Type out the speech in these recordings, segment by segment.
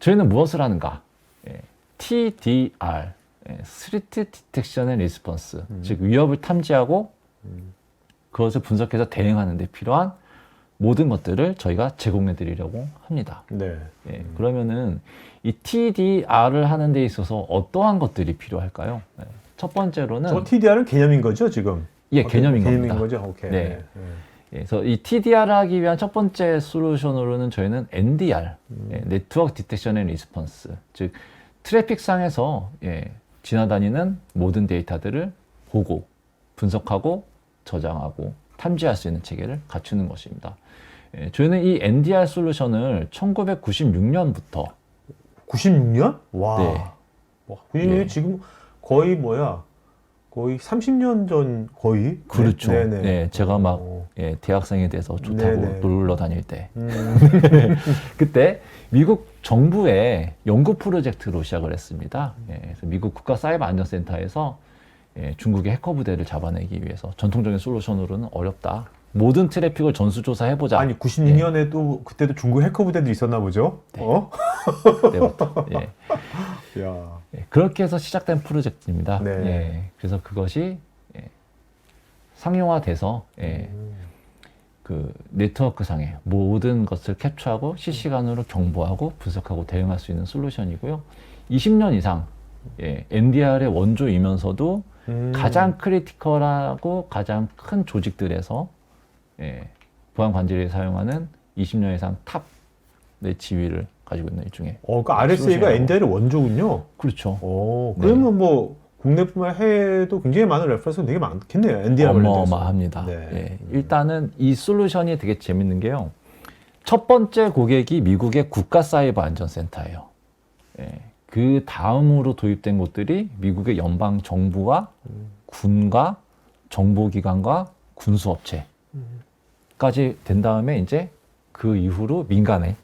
저희는 무엇을 하는가? TDR, Threat Detection and Response, 즉 위협을 탐지하고 그것을 분석해서 대응하는 데 필요한 모든 것들을 저희가 제공해 드리려고 합니다. 네. 그러면은 이 TDR을 하는 데 있어서 어떠한 것들이 필요할까요? 첫 번째로는 저 TDR은 개념인 거죠, 지금? 예, 개념인 겁니다. 거죠? 오케이. 네. 그래서 이 TDR을 하기 위한 첫 번째 솔루션으로는 저희는 NDR, 네트워크 디텍션 앤 리스폰스, 즉 트래픽 상에서 지나다니는 모든 데이터들을 보고 분석하고 저장하고 탐지할 수 있는 체계를 갖추는 것입니다. 저희는 이 NDR 솔루션을 1996년부터 96년? 와. 네. 96년이 지금 거의 거의 30년 전 거의? 그렇죠. 네네. 네, 제가 막 대학생이 돼서 좋다고 네네. 놀러 다닐 때 그때 미국 정부의 연구 프로젝트로 시작을 했습니다. 그래서 미국 국가사이버안전센터에서 중국의 해커 부대를 잡아내기 위해서 전통적인 솔루션으로는 어렵다. 모든 트래픽을 전수조사해보자. 아니 96년에도 그때도 중국 해커 부대도 있었나 보죠? 네. 어? 그때부터. 야. 그렇게 해서 시작된 프로젝트입니다. 네. 그래서 그것이 상용화돼서 그 네트워크 상의 모든 것을 캡처하고 실시간으로 경보하고 분석하고 대응할 수 있는 솔루션이고요. 20년 이상 NDR의 원조이면서도 가장 크리티컬하고 가장 큰 조직들에서 보안 관리를 사용하는 20년 이상 탑의 지위를 가지고 있는 일종의. 그러니까 RSA가 NDR의 원조군요. 그렇죠. 그러면 뭐 국내뿐만 해외도 굉장히 많은 레퍼런스가 되게 많겠네요. NDR 관련해서. 어마어마합니다. 일단은 이 솔루션이 되게 재밌는 게요. 첫 번째 고객이 미국의 국가사이버안전센터예요. 그 다음으로 도입된 곳들이 미국의 연방 정부와 군과 정보기관과 군수업체까지 된 다음에 이제 그 이후로 민간에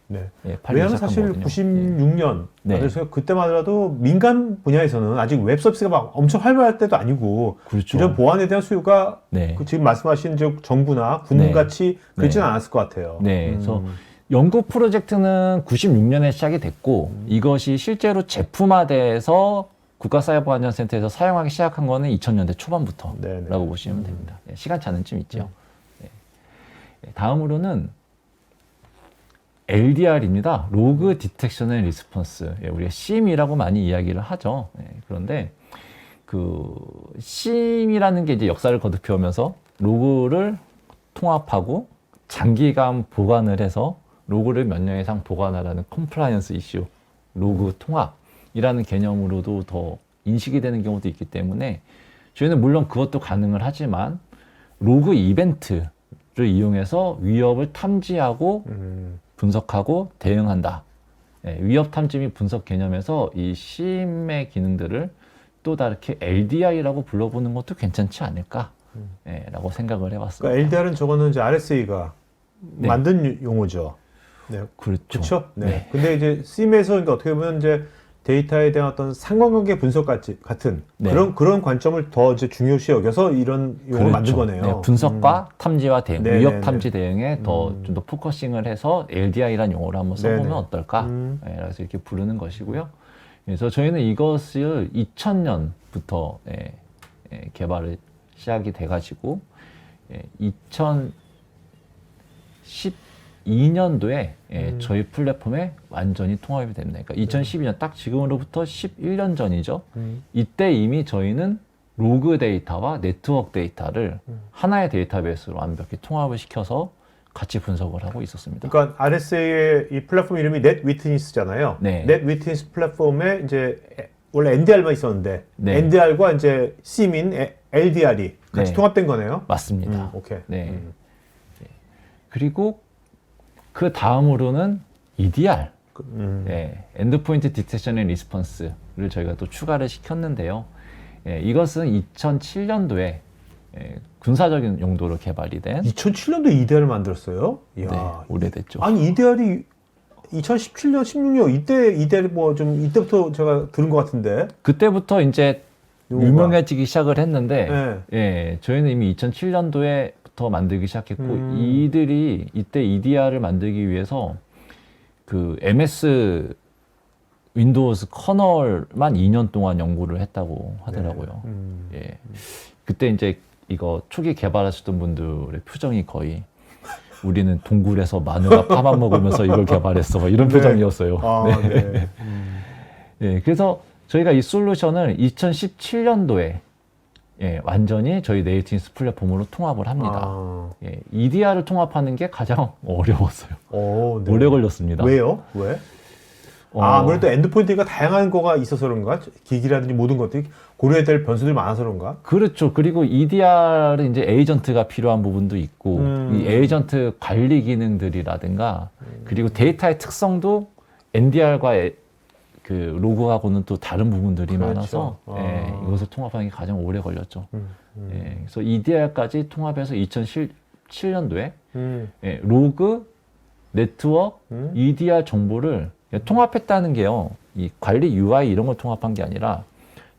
왜냐하면 사실 96년 그래서 그때만 하더라도 민간 분야에서는 아직 웹 서비스가 막 엄청 활발할 때도 아니고 그렇죠. 이런 보안에 대한 수요가 그 지금 말씀하신 정부나 군같이 그렇지는 않았을 것 같아요. 그래서 연구 프로젝트는 96년에 시작이 됐고 이것이 실제로 제품화돼서 국가사이버안전센터에서 사용하기 시작한 거는 2000년대 초반부터라고 보시면 됩니다. 시간차는 좀 있죠. 다음으로는 LDR입니다. 로그 디텍션 앤 리스폰스. 우리가 CM이라고 많이 이야기를 하죠. 그런데 그 CM이라는 게 이제 역사를 거듭해 오면서 로그를 통합하고 장기간 보관을 해서 로그를 몇 년 이상 보관하라는 컴플라이언스 이슈, 로그 통합이라는 개념으로도 더 인식이 되는 경우도 있기 때문에 저희는 물론 그것도 가능을 하지만 로그 이벤트를 이용해서 위협을 탐지하고 분석하고 대응한다. 위협 탐지 및 분석 개념에서 이 CM의 기능들을 또 다르게 LDR이라고 불러보는 것도 괜찮지 않을까 라고 생각을 해봤습니다. 그러니까 LDR은 저거는 이제 RSA가 만든 용어죠. 그렇죠. 그렇죠. 근데 이제 CM에서 그러니까 어떻게 보면 이제 데이터에 대한 어떤 상관관계 분석 같은 그런 관점을 더 이제 중요시 여겨서 이런 용어를 만든 거네요. 분석과 탐지와 대응, 위협 탐지 대응에 좀 더 포커싱을 해서 LDR이라는 용어를 한번 써보면 어떨까? 그래서 이렇게 부르는 것이고요. 그래서 저희는 이것을 2000년부터 개발을 시작이 돼가지고 2012년도에 저희 플랫폼에 완전히 통합이 됩니다. 그러니까 2012년 딱 지금으로부터 11년 전이죠. 이때 이미 저희는 로그 데이터와 네트워크 데이터를 하나의 데이터베이스로 완벽히 통합을 시켜서 같이 분석을 하고 있었습니다. 그러니까 RSA의 이 플랫폼 이름이 넷위트니스잖아요. 넷위트니스 플랫폼에 이제 원래 NDR만 있었는데 NDR과 이제 CM인 LDR이 같이 통합된 거네요. 맞습니다. 오케이. 그리고 그 다음으로는 EDR, 엔드포인트 디텍션 앤 리스폰스를 저희가 또 추가를 시켰는데요. 이것은 2007년도에 군사적인 용도로 개발이 된 2007년도에 EDR을 만들었어요? 이야, 오래됐죠. 아니 EDR이 2017년, 16년 이때 EDR 뭐 좀 이때부터 제가 들은 것 같은데 그때부터 이제 유명해지기 시작을 했는데 저희는 이미 2007년도에부터 만들기 시작했고 이들이 이때 EDR을 만들기 위해서 그 MS 윈도우즈 커널만 2년 동안 연구를 했다고 하더라고요. 예. 그때 이제 이거 초기 개발하셨던 분들의 표정이 거의 우리는 동굴에서 마누라 파만 먹으면서 이걸 개발했어. 뭐 이런 네. 표정이었어요. 아, 네. 예, 그래서 저희가 이 솔루션을 2017년도에 예, 완전히 저희 네이티브스 플랫폼으로 통합을 합니다. 아. 예, EDR을 통합하는 게 가장 어려웠어요. 오, 네. 오래 걸렸습니다. 왜요? 왜? 아무래도 엔드포인트가 다양한 거가 있어서 그런가? 기기라든지 모든 것들이 고려해야 될 변수들이 많아서 그런가? 그렇죠. 그리고 EDR은 이제 에이전트가 필요한 부분도 있고, 이 에이전트 관리 기능들이라든가, 그리고 데이터의 특성도 NDR과 그 로그하고는 또 다른 부분들이 그렇죠. 많아서 예, 이것을 통합하는 게 가장 오래 걸렸죠. 예, 그래서 EDR까지 통합해서 2007년도에 예, 로그, 네트워크, EDR 정보를 통합했다는 게요. 이 관리 UI 이런 걸 통합한 게 아니라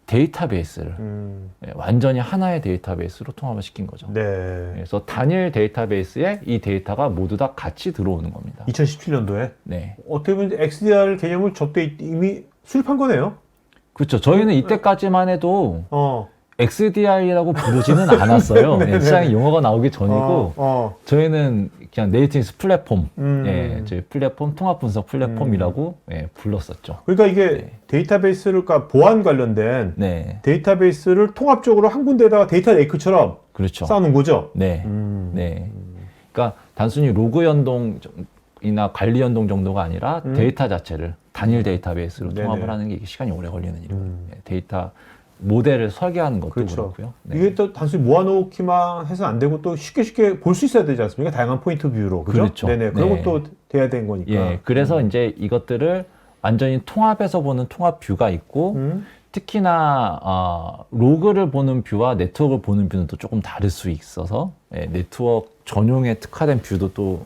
데이터베이스를 예, 완전히 하나의 데이터베이스로 통합을 시킨 거죠. 네. 그래서 단일 데이터베이스에 이 데이터가 모두 다 같이 들어오는 겁니다. 2017년도에 네. 어떻게 보면 XDR 개념을 저때 이미 수립한 거네요. 그렇죠. 저희는 이때까지만 해도 어. XDR이라고 부르지는 않았어요. 네, 예, 시장에 용어가 나오기 전이고 어. 저희는 그냥 네이티브스 플랫폼, 음. 예, 저희 플랫폼 통합 분석 플랫폼이라고 예, 불렀었죠. 그러니까 이게 네. 데이터베이스를 그러니까 보안 관련된 네, 데이터베이스를 통합적으로 한 군데에다가 데이터 레이크처럼 그렇죠. 쌓아놓은 거죠. 네, 네. 그러니까 단순히 로그 연동이나 관리 연동 정도가 아니라 데이터 자체를 단일 데이터베이스로 네네. 통합을 하는 게 이게 시간이 오래 걸리는 일이거든요. 예, 데이터 모델을 설계하는 것도 그렇죠. 그렇고요. 네. 이게 또 단순히 모아놓기만 해서 안 되고 또 쉽게 볼 수 있어야 되지 않습니까? 다양한 포인트 뷰로. 그죠? 그렇죠. 네네. 그런 네. 것도 돼야 되는 거니까. 예, 그래서 이제 이것들을 완전히 통합해서 보는 통합 뷰가 있고 특히나 로그를 보는 뷰와 네트워크를 보는 뷰는 또 조금 다를 수 있어서 예, 네트워크 전용에 특화된 뷰도 또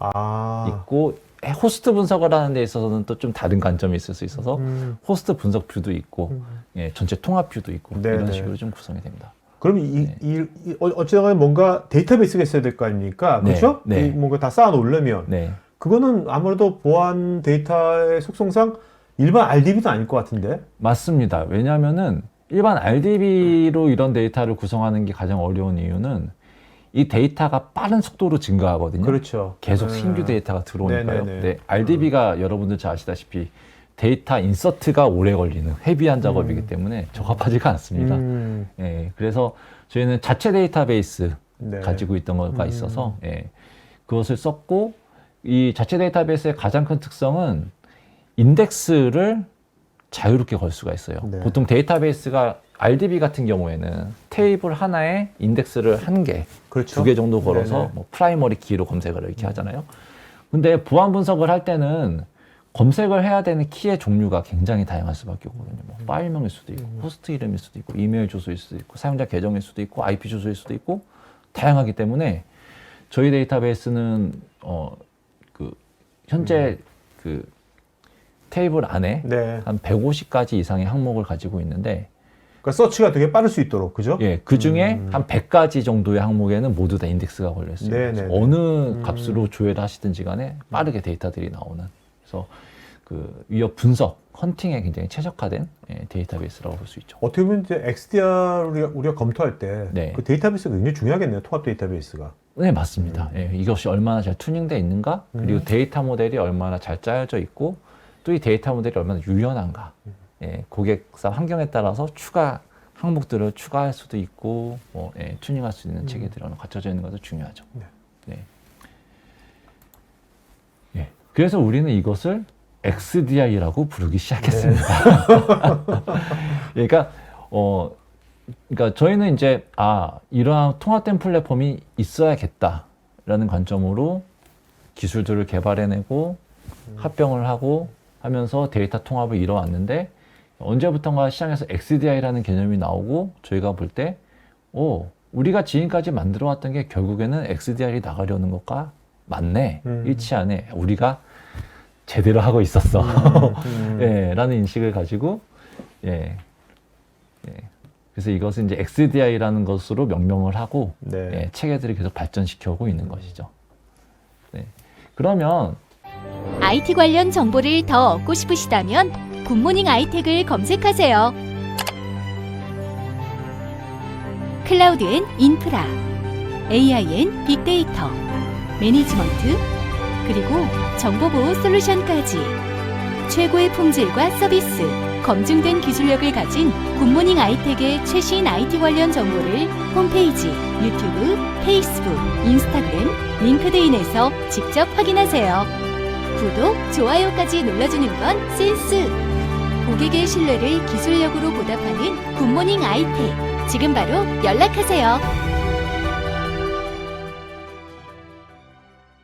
있고 호스트 분석을 하는 데 있어서는 또 좀 다른 관점이 있을 수 있어서 호스트 분석 뷰도 있고 예, 전체 통합 뷰도 있고 네네. 이런 식으로 좀 구성이 됩니다. 그럼 어찌나가 뭔가 데이터베이스가 있어야 될 거 아닙니까? 그렇죠? 네. 이 뭔가 다 쌓아놓으려면 네. 그거는 아무래도 보안 데이터의 속성상 일반 RDB도 아닐 것 같은데. 맞습니다. 왜냐하면은 일반 RDB로 이런 데이터를 구성하는 게 가장 어려운 이유는 이 데이터가 빠른 속도로 증가하거든요. 그렇죠. 계속 신규 데이터가 들어오니까요. 네네네. 네, RDB가 여러분들 잘 아시다시피 데이터 인서트가 오래 걸리는 헤비한 작업이기 때문에 적합하지가 않습니다. 예, 그래서 저희는 자체 데이터베이스 네. 가지고 있던 거가 있어서 예, 그것을 썼고 이 자체 데이터베이스의 가장 큰 특성은 인덱스를 자유롭게 걸 수가 있어요. 네. 보통 데이터베이스가 RDB 같은 경우에는 테이블 하나에 인덱스를 한 개, 그렇죠. 두 개 정도 걸어서 네네. 뭐 프라이머리 키로 검색을 이렇게 하잖아요. 근데 보안 분석을 할 때는 검색을 해야 되는 키의 종류가 굉장히 다양할 수밖에 없거든요. 뭐 파일명일 수도 있고, 호스트 이름일 수도 있고, 이메일 주소일 수도 있고, 사용자 계정일 수도 있고, IP 주소일 수도 있고, 다양하기 때문에 저희 데이터베이스는 현재 그 테이블 안에 네. 한 150가지 이상의 항목을 가지고 있는데, 그러니까 서치가 되게 빠를 수 있도록, 그죠? 예, 그 중에 한 100가지 정도의 항목에는 모두 다 인덱스가 걸려 있어요. 그래서 네네네. 어느 값으로 조회를 하시든지 간에 빠르게 데이터들이 나오는. 그래서 그 위협 분석, 헌팅에 굉장히 최적화된 데이터베이스라고 볼 수 있죠. 어떻게 보면 이제 XDR 우리가 검토할 때 네. 그 데이터베이스가 굉장히 중요하겠네요. 통합 데이터베이스가. 네, 맞습니다. 예, 이것이 얼마나 잘 튜닝되어 있는가, 그리고 데이터 모델이 얼마나 잘 짜여져 있고, 또 이 데이터 모델이 얼마나 유연한가. 예, 고객사 환경에 따라서 추가 항목들을 추가할 수도 있고, 뭐, 예, 튜닝할 수 있는 체계들이 갖춰져 있는 것도 중요하죠. 네. 네. 예, 그래서 우리는 이것을 XDR이라고 부르기 시작했습니다. 그러니까, 그러니까 저희는 이제 이러한 통합된 플랫폼이 있어야겠다라는 관점으로 기술들을 개발해내고 합병을 하고 하면서 데이터 통합을 이뤄왔는데 언제부턴가 시장에서 XDR이라는 개념이 나오고 저희가 볼 때 우리가 지금까지 만들어왔던 게 결국에는 XDR이 나가려는 것과 맞네, 일치하네, 우리가 제대로 하고 있었어 예, 라는 인식을 가지고 그래서 이것은 이제 XDR이라는 것으로 명명을 하고 네. 체계들을 계속 발전시켜오고 있는 것이죠. 네. 그러면 IT 관련 정보를 더 얻고 싶으시다면 굿모닝 아이텍을 검색하세요. 클라우드 앤 인프라, AI 앤 빅데이터, 매니지먼트, 그리고 정보보호 솔루션까지 최고의 품질과 서비스, 검증된 기술력을 가진 굿모닝 아이텍의 최신 IT 관련 정보를 홈페이지, 유튜브, 페이스북, 인스타그램, 링크드인에서 직접 확인하세요. 구독, 좋아요까지 눌러주는 건 센스! 고객의 신뢰를 기술력으로 보답하는 굿모닝 아이텍. 지금 바로 연락하세요.